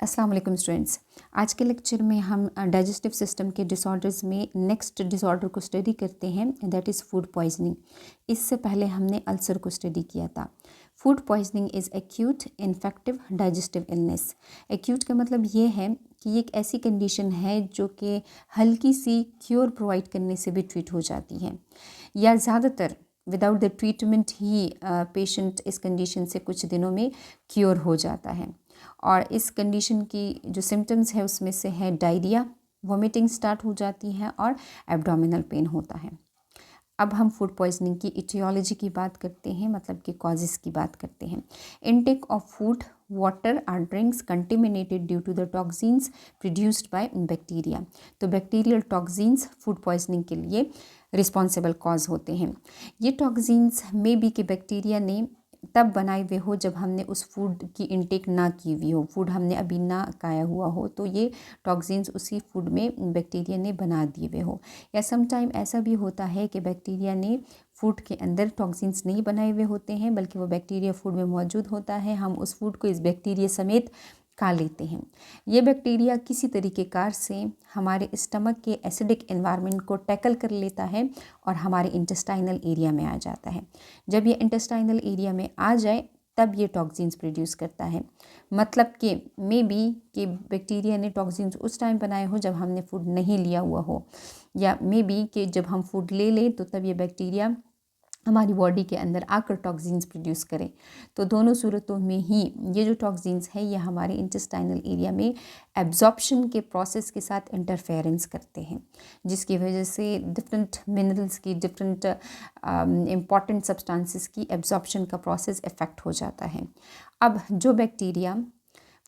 अस्सलाम वालेकुम स्टूडेंट्स। आज के लेक्चर में हम डाइजेस्टिव सिस्टम के डिसऑर्डर्स में नेक्स्ट डिसऑर्डर को स्टडी करते हैं, दैट इज़ फूड पॉइजनिंग। इससे पहले हमने अल्सर को स्टडी किया था। Food poisoning is acute infective digestive illness. Acute का मतलब ये है कि ये एक ऐसी कंडीशन है जो कि हल्की सी क्योर प्रोवाइड करने से भी ट्रीट हो जाती है, या ज़्यादातर without the treatment he patient इस कंडीशन से कुछ दिनों में क्योर हो जाता है। और इस कंडीशन की जो सिम्टम्स है उसमें से है डायरिया, वॉमिटिंग स्टार्ट हो जाती है और एब्डोमिनल पेन होता है। अब हम फूड पॉइजनिंग की इटियोलॉजी की बात करते हैं, मतलब कि कॉजेज़ की बात करते हैं। इनटेक ऑफ फूड, वाटर और drinks contaminated due to the toxins produced by bacteria. तो बैक्टीरियल टॉक्सिन्स फूड पॉइजनिंग के लिए रिस्पॉन्सिबल कॉज होते हैं। ये टॉक्सिन्स में भी कि बैक्टीरिया ने तब बनाए हुए हो जब हमने उस फूड की इनटेक ना की हुई हो, फूड हमने अभी ना खाया हुआ हो, तो ये टॉक्सिन्स उसी फूड में बैक्टीरिया ने बना दिए हुए हो। या सम टाइम ऐसा भी होता है कि बैक्टीरिया ने फूड के अंदर टॉक्सिन्स नहीं बनाए हुए होते हैं, बल्कि वो बैक्टीरिया फूड में मौजूद होता है, हम उस फूड को इस बैक्टीरिया समेत खा लेते हैं। ये बैक्टीरिया किसी तरीके कार से हमारे स्टमक के एसिडिक एनवायरनमेंट को टैकल कर लेता है और हमारे इंटेस्टाइनल एरिया में आ जाता है। जब ये इंटेस्टाइनल एरिया में आ जाए तब ये टॉक्सिन्स प्रोड्यूस करता है। मतलब कि मे बी कि बैक्टीरिया ने टॉक्सिन्स उस टाइम बनाए हो जब हमने फूड नहीं लिया हुआ हो, या मे बी कि जब हम फूड ले लें तो तब ये बैक्टीरिया हमारी बॉडी के अंदर आकर टॉक्सिन्स प्रोड्यूस करें। तो दोनों सूरतों में ही ये जो टॉक्सिन्स है ये हमारे इंटेस्टाइनल एरिया में एब्जॉर्प्शन के प्रोसेस के साथ इंटरफेरेंस करते हैं, जिसकी वजह से डिफरेंट मिनरल्स की, डिफरेंट इम्पॉर्टेंट सब्सटेंसेस की एब्जॉर्प्शन का प्रोसेस इफ़ेक्ट हो जाता है। अब जो बैक्टीरिया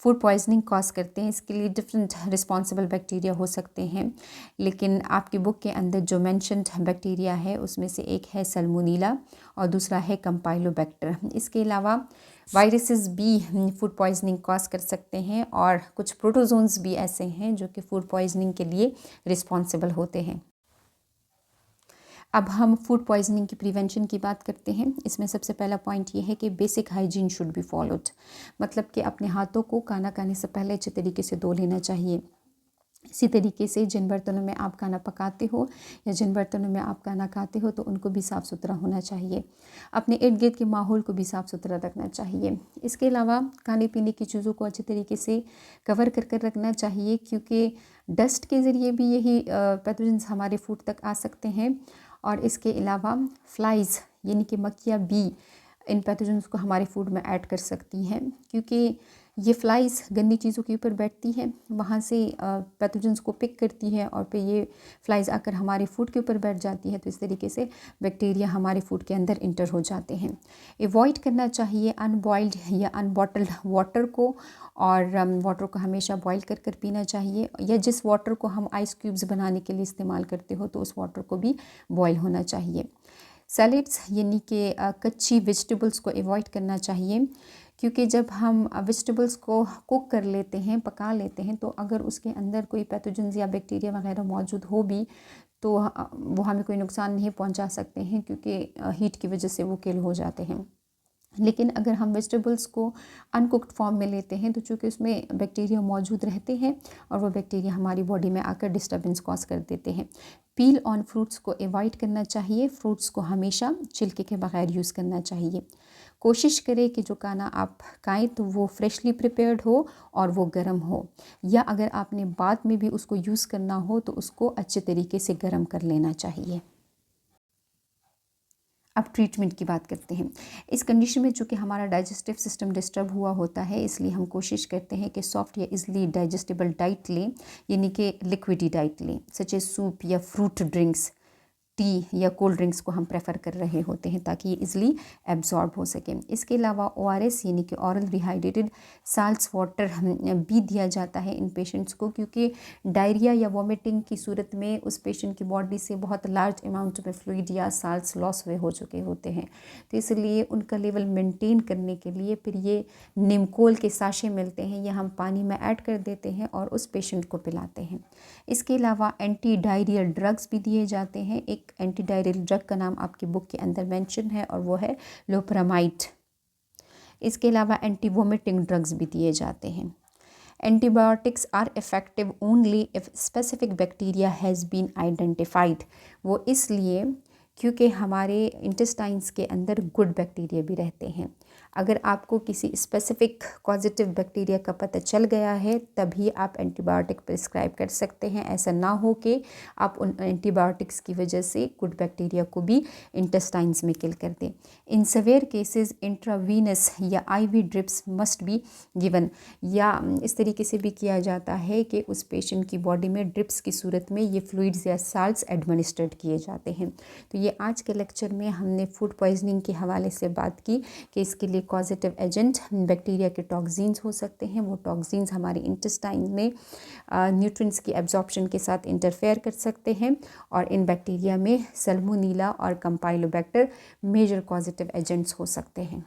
फूड पॉइजनिंग कॉज करते हैं, इसके लिए डिफरेंट रिस्पॉन्सिबल बैक्टीरिया हो सकते हैं, लेकिन आपकी बुक के अंदर जो मेंशन्ड बैक्टीरिया है उसमें से एक है सल्मोनेला और दूसरा है कंपाइलोबैक्टर। इसके अलावा वायरसेस भी फूड पॉइजनिंग कॉज कर सकते हैं और कुछ प्रोटोजोन्स भी ऐसे हैं जो कि फूड पॉइजनिंग के लिए रिस्पॉन्सिबल होते हैं। अब हम फूड पॉइजनिंग की प्रिवेंशन की बात करते हैं। इसमें सबसे पहला पॉइंट ये है कि basic hygiene should be followed, मतलब कि अपने हाथों को खाना खाने से पहले अच्छे तरीके से धो लेना चाहिए। इसी तरीके से जिन बर्तनों में आप खाना पकाते हो या जिन बर्तनों में आप खाना खाते हो तो उनको भी साफ़ सुथरा होना चाहिए। अपने इर्द गिर्द के माहौल को भी साफ़ सुथरा रखना चाहिए। इसके अलावा खाने पीने की चीज़ों को अच्छे तरीके से कवर कर कर रखना चाहिए, क्योंकि डस्ट के ज़रिए भी यही पैथोजेंस हमारे फूड तक आ सकते हैं। और इसके अलावा फ्लाइज़ यानी कि मक्खियाँ भी इन पैथोजेंस को हमारे फूड में ऐड कर सकती हैं, क्योंकि ये फ्लाइज़ गंदी चीज़ों के ऊपर बैठती है, वहाँ से पैथोजेंस को पिक करती है और फिर ये फ्लाइज़ आकर हमारे फूड के ऊपर बैठ जाती है। तो इस तरीके से बैक्टीरिया हमारे फूड के अंदर इंटर हो जाते हैं। अवॉइड करना चाहिए अनबॉइल्ड या अनबॉटल्ड वाटर को, और वाटर को हमेशा बॉईल कर कर पीना चाहिए, या जिस वाटर को हम आइस क्यूब्स बनाने के लिए इस्तेमाल करते हो तो उस वाटर को भी बॉईल होना चाहिए। सैलेड्स यानी कि कच्ची वेजिटेबल्स को अवॉइड करना चाहिए, क्योंकि जब हम वेजिटेबल्स को कुक कर लेते हैं, पका लेते हैं, तो अगर उसके अंदर कोई पैथोजेंस या बैक्टीरिया वगैरह मौजूद हो भी तो वो हमें कोई नुकसान नहीं पहुंचा सकते हैं, क्योंकि हीट की वजह से वो किल हो जाते हैं। लेकिन अगर हम वेजिटेबल्स को अनकुक्ड फॉर्म में लेते हैं तो चूँकि उसमें बैक्टीरिया मौजूद रहते हैं और वो बैक्टीरिया हमारी बॉडी में आकर डिस्टर्बेंस कॉज कर देते हैं। पील ऑन फ्रूट्स को अवॉइड करना चाहिए। फ्रूट्स को हमेशा छिलके के बगैर यूज़ करना चाहिए। कोशिश करें कि जो खाना आप खाएं तो वो फ्रेशली प्रिपेयर्ड हो और वो गर्म हो, या अगर आपने बाद में भी उसको यूज़ करना हो तो उसको अच्छे तरीके से गर्म कर लेना चाहिए। अब ट्रीटमेंट की बात करते हैं। इस कंडीशन में चूँकि हमारा डाइजेस्टिव सिस्टम डिस्टर्ब हुआ होता है, इसलिए हम कोशिश करते हैं कि सॉफ्ट या इजली डाइजेस्टेबल डाइट लें, यानी कि लिक्विडी डाइट लें, सच एज सूप या फ्रूट ड्रिंक्स, टी या कोल्ड ड्रिंक्स को हम प्रेफर कर रहे होते हैं ताकि ये इजली एब्जॉर्ब हो सके। इसके अलावा ORS यानी कि ऑरल रिहाइड्रेटेड साल्ट्स वाटर भी दिया जाता है इन पेशेंट्स को, क्योंकि डायरिया या वॉमिटिंग की सूरत में उस पेशेंट की बॉडी से बहुत लार्ज अमाउंट में फ्लूइड या साल्ट्स लॉस हुए हो चुके होते हैं। तो इसलिए उनका लेवल मेंटेन करने के लिए फिर ये निमकोल के साशे मिलते हैं, या हम पानी में ऐड कर देते हैं और उस पेशेंट को पिलाते हैं। इसके अलावा एंटी डायरियल ड्रग्स भी दिए जाते हैं। एक एंटी डायरियल ड्रग का नाम आपकी बुक के अंदर मेंशन है और वो है लोपरामाइड। इसके अलावा एंटी वोमिटिंग ड्रग्स भी दिए जाते हैं। Antibiotics are effective only if specific bacteria has been identified. वो इसलिए क्योंकि हमारे इंटेस्टाइन्स के अंदर गुड बैक्टीरिया भी रहते हैं। अगर आपको किसी स्पेसिफिक पॉजिटिव बैक्टीरिया का पता चल गया है तभी आप एंटीबायोटिक प्रिस्क्राइब कर सकते हैं। ऐसा ना हो कि आप उन एंटीबायोटिक्स की वजह से गुड बैक्टीरिया को भी इंटेस्टाइन्स में किल कर दें। इन सवेयर केसेस इंट्रावीनस या IV drips must be given, या इस तरीके से भी किया जाता है कि उस पेशेंट की बॉडी में ड्रिप्स की सूरत में ये फ्लूइड्स या साल्ट्स एडमिनिस्ट्रेट किए जाते हैं। तो ये आज के लेक्चर में हमने फूड पॉइजनिंग के हवाले से बात की कि इसके लिए कॉजेटिव एजेंट बैक्टीरिया के टॉक्सिन्स हो सकते हैं। वो टॉक्सिन्स हमारे इंटेस्टाइन में न्यूट्रिएंट्स की एब्जॉर्प्शन के साथ इंटरफेयर कर सकते हैं और इन बैक्टीरिया में सल्मोनेला और कंपाइलोबैक्टर मेजर कॉजेटिव एजेंट्स हो सकते हैं।